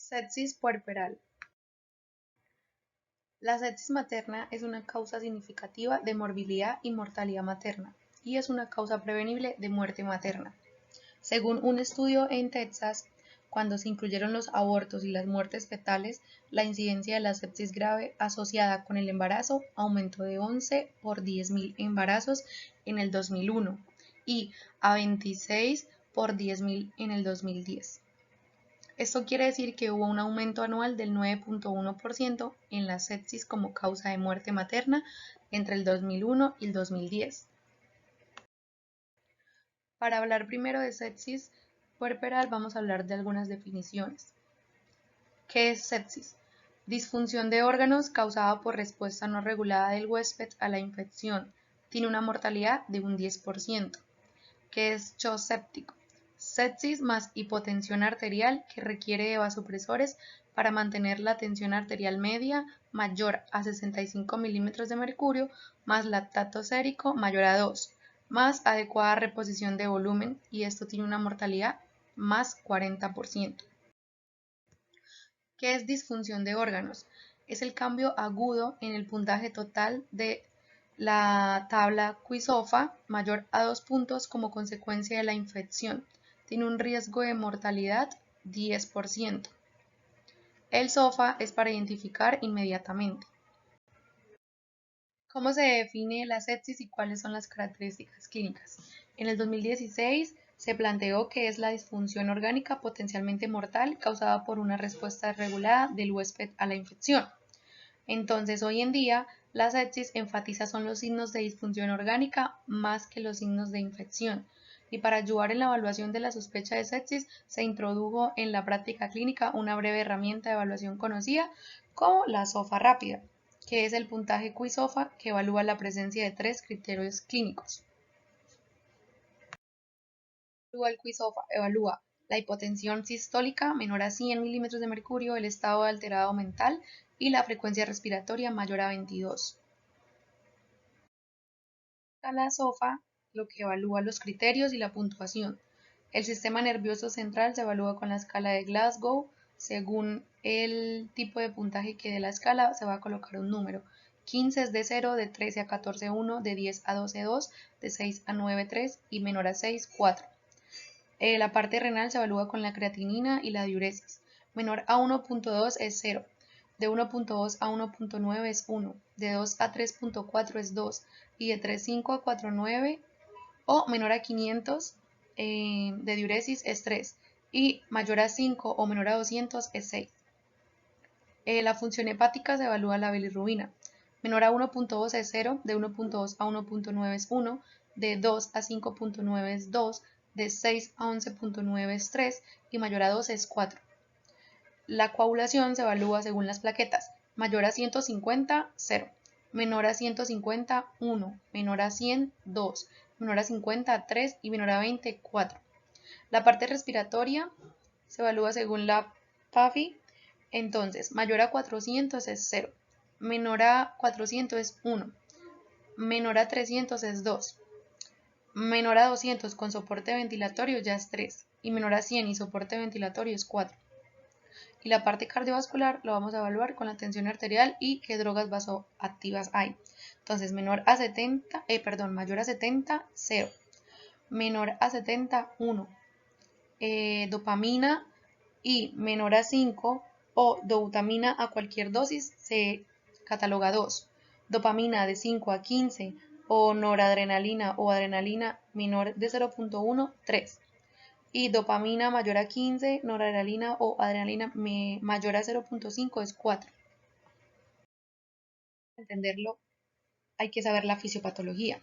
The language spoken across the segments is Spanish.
Sepsis puerperal. La sepsis materna es una causa significativa de morbilidad y mortalidad materna y es una causa prevenible de muerte materna. Según un estudio en Texas, cuando se incluyeron los abortos y las muertes fetales, la incidencia de la sepsis grave asociada con el embarazo aumentó de 11 por 10.000 embarazos en el 2001 y a 26 por 10.000 en el 2010. Esto quiere decir que hubo un aumento anual del 9.1% en la sepsis como causa de muerte materna entre el 2001 y el 2010. Para hablar primero de sepsis puerperal vamos a hablar de algunas definiciones. ¿Qué es sepsis? Disfunción de órganos causada por respuesta no regulada del huésped a la infección. Tiene una mortalidad de un 10%. ¿Qué es shock séptico? Sepsis más hipotensión arterial que requiere de vasopresores para mantener la tensión arterial media mayor a 65 milímetros de mercurio más lactato sérico mayor a 2, más adecuada reposición de volumen, y esto tiene una mortalidad más 40%. ¿Qué es disfunción de órganos? Es el cambio agudo en el puntaje total de la tabla QI-SOFA mayor a 2 puntos como consecuencia de la infección. Tiene un riesgo de mortalidad 10%. El SOFA es para identificar inmediatamente. ¿Cómo se define la sepsis y cuáles son las características clínicas? En el 2016 se planteó que es la disfunción orgánica potencialmente mortal causada por una respuesta regulada del huésped a la infección. Entonces, hoy en día, la sepsis enfatiza son los signos de disfunción orgánica más que los signos de infección. Y para ayudar en la evaluación de la sospecha de sepsis, se introdujo en la práctica clínica una breve herramienta de evaluación conocida como la SOFA rápida, que es el puntaje QI-SOFA que evalúa la presencia de 3 criterios clínicos. El QI-SOFA evalúa la hipotensión sistólica menor a 100 milímetros de mercurio, el estado alterado mental y la frecuencia respiratoria mayor a 22. La SOFA lo que evalúa los criterios y la puntuación. El sistema nervioso central se evalúa con la escala de Glasgow. Según el tipo de puntaje que dé la escala, se va a colocar un número. 15 es de 0, de 13 a 14, 1, de 10 a 12, 2, de 6 a 9, 3 y menor a 6, 4. La parte renal se evalúa con la creatinina y la diuresis. Menor a 1.2 es 0. De 1.2 a 1.9 es 1, de 2 a 3.4 es 2 y de 3.5 a 4.9 o menor a 500 de diuresis es 3 y mayor a 5 o menor a 200 es 6. La función hepática se evalúa la bilirrubina. Menor a 1.2 es 0, de 1.2 a 1.9 es 1, de 2 a 5.9 es 2, de 6 a 11.9 es 3 y mayor a 2 es 4. La coagulación se evalúa según las plaquetas. Mayor a 150, 0. Menor a 150, 1. Menor a 100, 2. Menor a 50, 3. Y menor a 20, 4. La parte respiratoria se evalúa según la PAFI. Entonces, mayor a 400 es 0. Menor a 400 es 1. Menor a 300 es 2. Menor a 200 con soporte ventilatorio ya es 3. Y menor a 100 y soporte ventilatorio es 4. Y la parte cardiovascular lo vamos a evaluar con la tensión arterial y qué drogas vasoactivas hay. Entonces, mayor a 70, 0. Menor a 70, 1. Dopamina y menor a 5 o dobutamina a cualquier dosis se cataloga 2. Dopamina de 5 a 15 o noradrenalina o adrenalina menor de 0.1, 3. Y dopamina mayor a 15, noradrenalina o adrenalina mayor a 0.5 es 4. Para entenderlo, hay que saber la fisiopatología.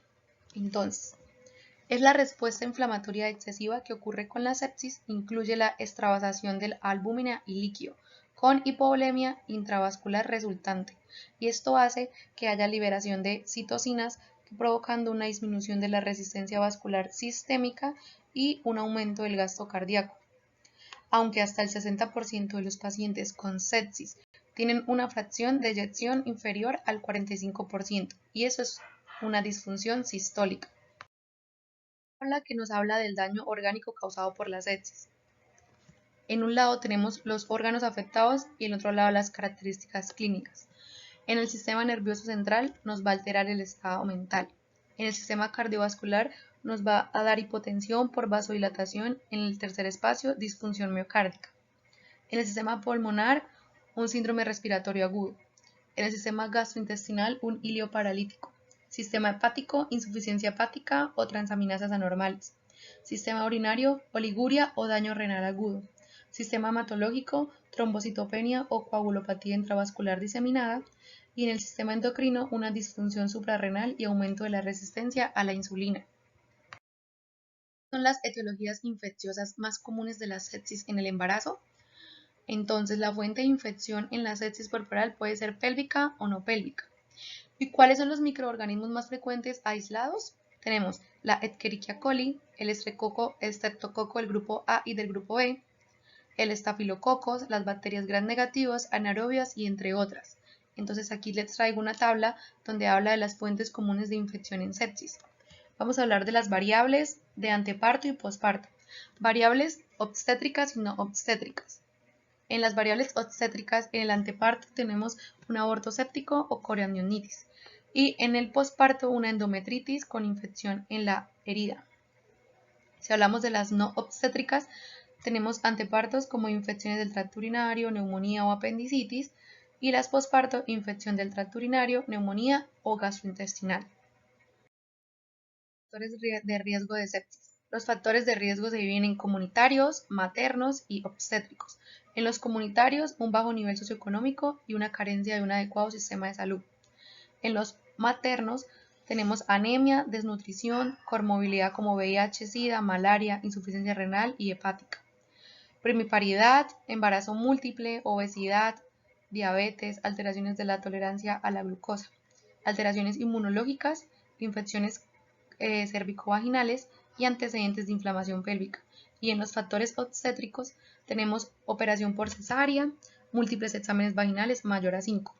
Entonces, es la respuesta inflamatoria excesiva que ocurre con la sepsis, incluye la extravasación del albúmina y líquido, con hipovolemia intravascular resultante, y esto hace que haya liberación de citocinas, provocando una disminución de la resistencia vascular sistémica y un aumento del gasto cardíaco. Aunque hasta el 60% de los pacientes con sepsis tienen una fracción de eyección inferior al 45%, y eso es una disfunción sistólica. Que nos habla del daño orgánico causado por la sepsis. En un lado tenemos los órganos afectados y en el otro lado las características clínicas. En el sistema nervioso central nos va a alterar el estado mental. En el sistema cardiovascular nos va a dar hipotensión por vasodilatación. En el tercer espacio, disfunción miocárdica. En el sistema pulmonar, un síndrome respiratorio agudo. En el sistema gastrointestinal, un ilio paralítico. Sistema hepático, insuficiencia hepática o transaminasas anormales. Sistema urinario, oliguria o daño renal agudo. Sistema hematológico, trombocitopenia o coagulopatía intravascular diseminada. Y en el sistema endocrino, una disfunción suprarrenal y aumento de la resistencia a la insulina. ¿Son las etiologías infecciosas más comunes de la sepsis en el embarazo? Entonces, la fuente de infección en la sepsis corporal puede ser pélvica o no pélvica. ¿Y cuáles son los microorganismos más frecuentes aislados? Tenemos la Escherichia coli, el estreptococo del grupo A y del grupo B, el estafilococos, las bacterias gram negativas, anaerobias y entre otras. Entonces aquí les traigo una tabla donde habla de las fuentes comunes de infección en sepsis. Vamos a hablar de las variables de anteparto y posparto. Variables obstétricas y no obstétricas. En las variables obstétricas, en el anteparto tenemos un aborto séptico o corioamnionitis y en el posparto una endometritis con infección en la herida. Si hablamos de las no obstétricas, tenemos antepartos como infecciones del tracto urinario, neumonía o apendicitis y las posparto, infección del tracto urinario, neumonía o gastrointestinal. Factores de riesgo de sepsis. Los factores de riesgo se dividen en comunitarios, maternos y obstétricos. En los comunitarios, un bajo nivel socioeconómico y una carencia de un adecuado sistema de salud. En los maternos, tenemos anemia, desnutrición, comorbilidad como VIH, SIDA, malaria, insuficiencia renal y hepática. Primiparidad, embarazo múltiple, obesidad, diabetes, alteraciones de la tolerancia a la glucosa, alteraciones inmunológicas, infecciones cervicovaginales y antecedentes de inflamación pélvica. Y en los factores obstétricos tenemos operación por cesárea, múltiples exámenes vaginales mayor a 5,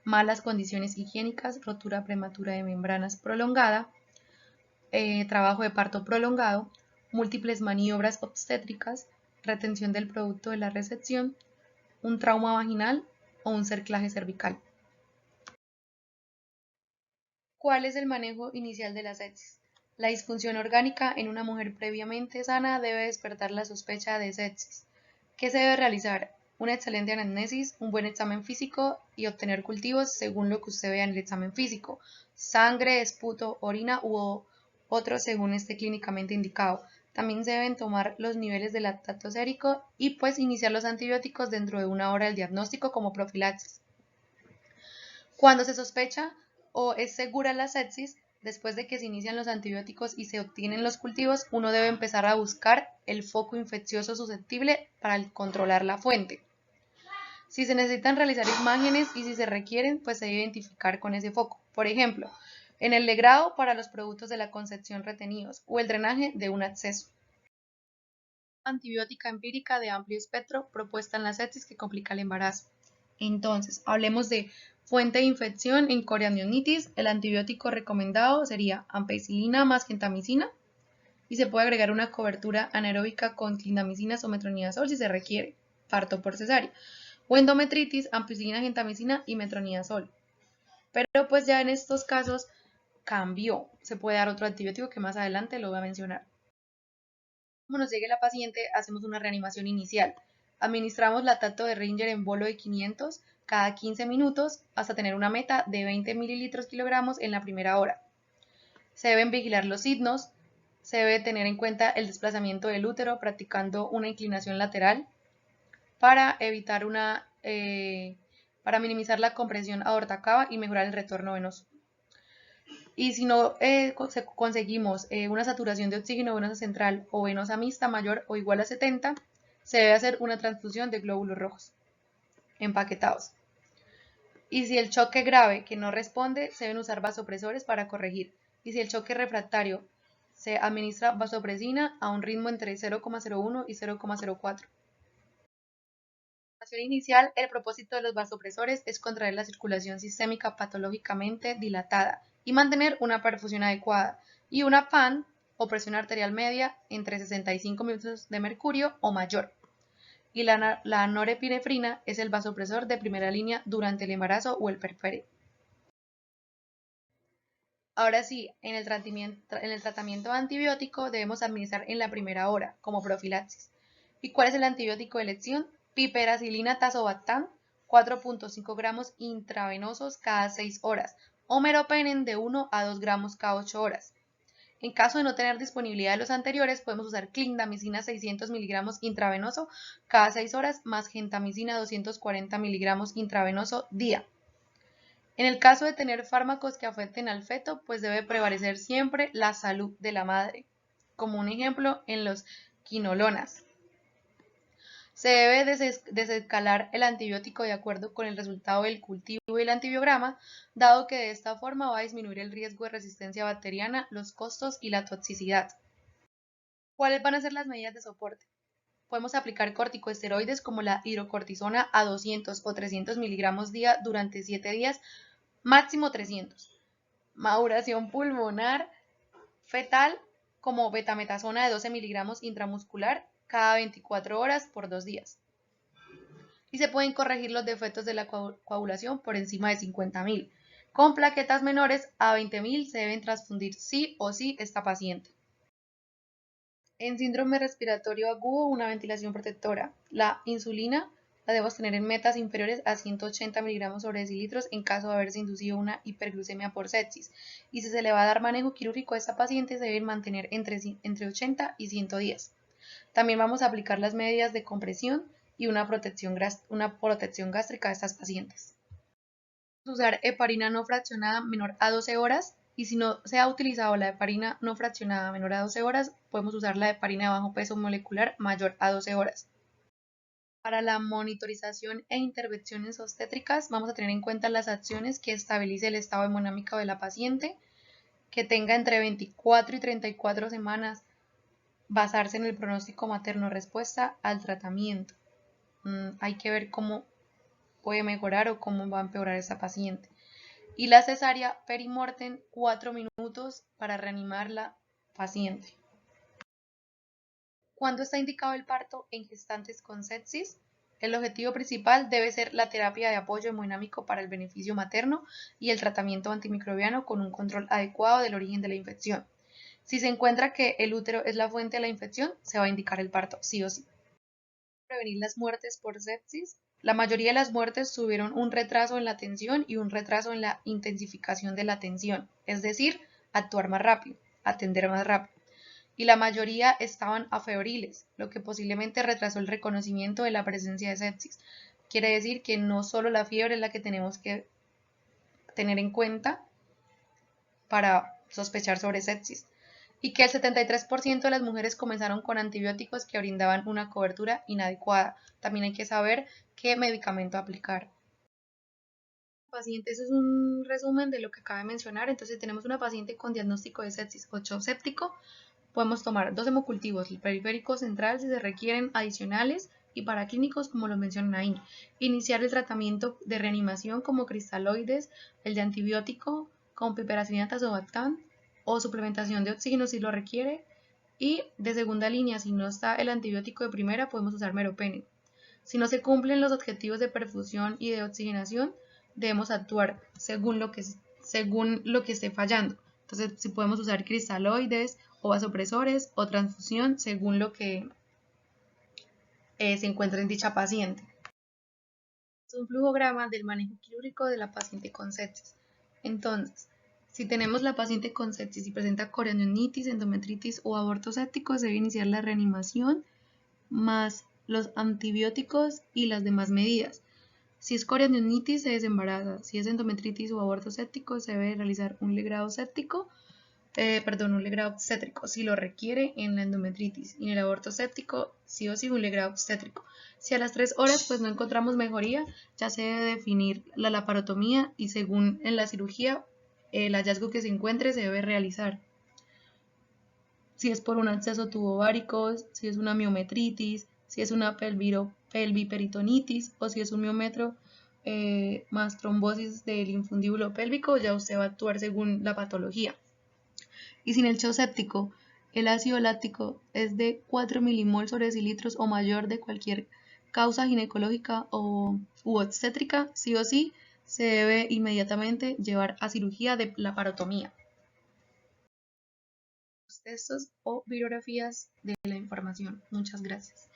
malas condiciones higiénicas, rotura prematura de membranas prolongada, trabajo de parto prolongado, múltiples maniobras obstétricas, retención del producto de la recepción, un trauma vaginal o un cerclaje cervical. ¿Cuál es el manejo inicial de la sepsis? La disfunción orgánica en una mujer previamente sana debe despertar la sospecha de sepsis. ¿Qué se debe realizar? Una excelente anamnesis, un buen examen físico y obtener cultivos según lo que usted vea en el examen físico. Sangre, esputo, orina u otros según esté clínicamente indicado. También se deben tomar los niveles de lactato sérico y pues iniciar los antibióticos dentro de una hora del diagnóstico como profilaxis. Cuando se sospecha o es segura la sepsis, después de que se inician los antibióticos y se obtienen los cultivos, uno debe empezar a buscar el foco infeccioso susceptible para controlar la fuente. Si se necesitan realizar imágenes y si se requieren, pues se debe identificar con ese foco. Por ejemplo, en el legrado para los productos de la concepción retenidos o el drenaje de un acceso. Antibiótica empírica de amplio espectro propuesta en la sepsis que complica el embarazo. Entonces, hablemos de fuente de infección en corioamnionitis. El antibiótico recomendado sería ampicilina más gentamicina y se puede agregar una cobertura anaeróbica con clindamicinas o metronidazol si se requiere, parto por cesárea. O endometritis, ampicilina, gentamicina y metronidazol. Pero pues ya en estos casos cambió. Se puede dar otro antibiótico que más adelante lo voy a mencionar. Como nos llegue la paciente, hacemos una reanimación inicial. Administramos lactato de Ringer en bolo de 500 cada 15 minutos hasta tener una meta de 20 mililitros kilogramos en la primera hora. Se deben vigilar los signos, se debe tener en cuenta el desplazamiento del útero practicando una inclinación lateral para evitar para minimizar la compresión aorta cava y mejorar el retorno venoso. Y si no conseguimos una saturación de oxígeno venosa central o venosa mixta mayor o igual a 70, se debe hacer una transfusión de glóbulos rojos empaquetados. Y si el choque grave que no responde, se deben usar vasopresores para corregir. Y si el choque refractario, se administra vasopresina a un ritmo entre 0,01 y 0,04. Inicial, el propósito de los vasopresores es contraer la circulación sistémica patológicamente dilatada y mantener una perfusión adecuada y una PAN o presión arterial media entre 65 milímetros de mercurio o mayor. y la norepinefrina es el vasopresor de primera línea durante el embarazo o el puerperio. Ahora sí, en el tratamiento antibiótico debemos administrar en la primera hora, como profilaxis. ¿Y cuál es el antibiótico de elección? Piperacilina tazobactam, 4.5 gramos intravenosos cada 6 horas, o meropenem de 1 a 2 gramos cada 8 horas. En caso de no tener disponibilidad de los anteriores, podemos usar clindamicina 600 miligramos intravenoso cada 6 horas, más gentamicina 240 miligramos intravenoso día. En el caso de tener fármacos que afecten al feto, pues debe prevalecer siempre la salud de la madre. Como un ejemplo, en los quinolonas. Se debe desescalar el antibiótico de acuerdo con el resultado del cultivo y el antibiograma, dado que de esta forma va a disminuir el riesgo de resistencia bacteriana, los costos y la toxicidad. ¿Cuáles van a ser las medidas de soporte? Podemos aplicar corticosteroides como la hidrocortisona a 200 o 300 miligramos día durante 7 días, máximo 300. Maduración pulmonar fetal como betametasona de 12 miligramos intramuscular cada 24 horas por 2 días. Y se pueden corregir los defectos de la coagulación por encima de 50.000. Con plaquetas menores a 20.000 se deben transfundir sí o sí esta paciente. En síndrome respiratorio agudo, una ventilación protectora. La insulina la debemos tener en metas inferiores a 180 miligramos sobre decilitros en caso de haberse inducido una hiperglucemia por sepsis. Y si se le va a dar manejo quirúrgico a esta paciente, se deben mantener entre 80 y 110. También vamos a aplicar las medidas de compresión y una protección gástrica a estas pacientes. Vamos a usar heparina no fraccionada menor a 12 horas. Y si no se ha utilizado la heparina no fraccionada menor a 12 horas, podemos usar la heparina de bajo peso molecular mayor a 12 horas. Para la monitorización e intervenciones obstétricas, vamos a tener en cuenta las acciones que estabilice el estado hemodinámico de la paciente, que tenga entre 24 y 34 semanas, basarse en el pronóstico materno respuesta al tratamiento. Hay que ver cómo puede mejorar o cómo va a empeorar esa paciente. Y la cesárea perimortem 4 minutos para reanimar la paciente. ¿Cuándo está indicado el parto en gestantes con sepsis? El objetivo principal debe ser la terapia de apoyo hemodinámico para el beneficio materno y el tratamiento antimicrobiano con un control adecuado del origen de la infección. Si se encuentra que el útero es la fuente de la infección, se va a indicar el parto, sí o sí. Prevenir las muertes por sepsis. La mayoría de las muertes tuvieron un retraso en la atención y un retraso en la intensificación de la atención, es decir, actuar más rápido, atender más rápido. Y la mayoría estaban afebriles, lo que posiblemente retrasó el reconocimiento de la presencia de sepsis. Quiere decir que no solo la fiebre es la que tenemos que tener en cuenta para sospechar sobre sepsis, y que el 73% de las mujeres comenzaron con antibióticos que brindaban una cobertura inadecuada. También hay que saber qué medicamento aplicar. Paciente, eso es un resumen de lo que acabo de mencionar. Entonces tenemos una paciente con diagnóstico de sepsis 8 séptico. Podemos tomar 2 hemocultivos, el periférico central si se requieren adicionales y paraclínicos como lo mencionan ahí. Iniciar el tratamiento de reanimación como cristaloides, el de antibiótico con piperacilina tazobactam o suplementación de oxígeno si lo requiere. Y de segunda línea, si no está el antibiótico de primera, podemos usar meropenem. Si no se cumplen los objetivos de perfusión y de oxigenación, debemos actuar según lo que esté fallando. Entonces, si podemos usar cristaloides o vasopresores o transfusión según lo que se encuentra en dicha paciente. Es un flujograma del manejo quirúrgico de la paciente con sepsis. Entonces, si tenemos la paciente con sepsis y presenta coriandinitis, endometritis o aborto séptico, se debe iniciar la reanimación más los antibióticos y las demás medidas. Si es coriandinitis, se desembaraza. Si es endometritis o aborto séptico, se debe realizar un legrado séptico. Un legrado obstétrico, si lo requiere en la endometritis, y en el aborto séptico, sí o sí un legrado obstétrico. Si a las 3 horas pues no encontramos mejoría, ya se debe definir la laparotomía y según en la cirugía, el hallazgo que se encuentre se debe realizar. Si es por un absceso tubovárico, si es una miometritis, si es una pelviperitonitis o si es un miómetro más trombosis del infundíbulo pélvico, ya usted va a actuar según la patología. Y si en el shock séptico el ácido láctico es de 4 milimoles sobre decilitros o mayor de cualquier causa ginecológica u obstétrica, sí o sí, se debe inmediatamente llevar a cirugía de laparotomía. Textos o bibliografías de la información. Muchas gracias.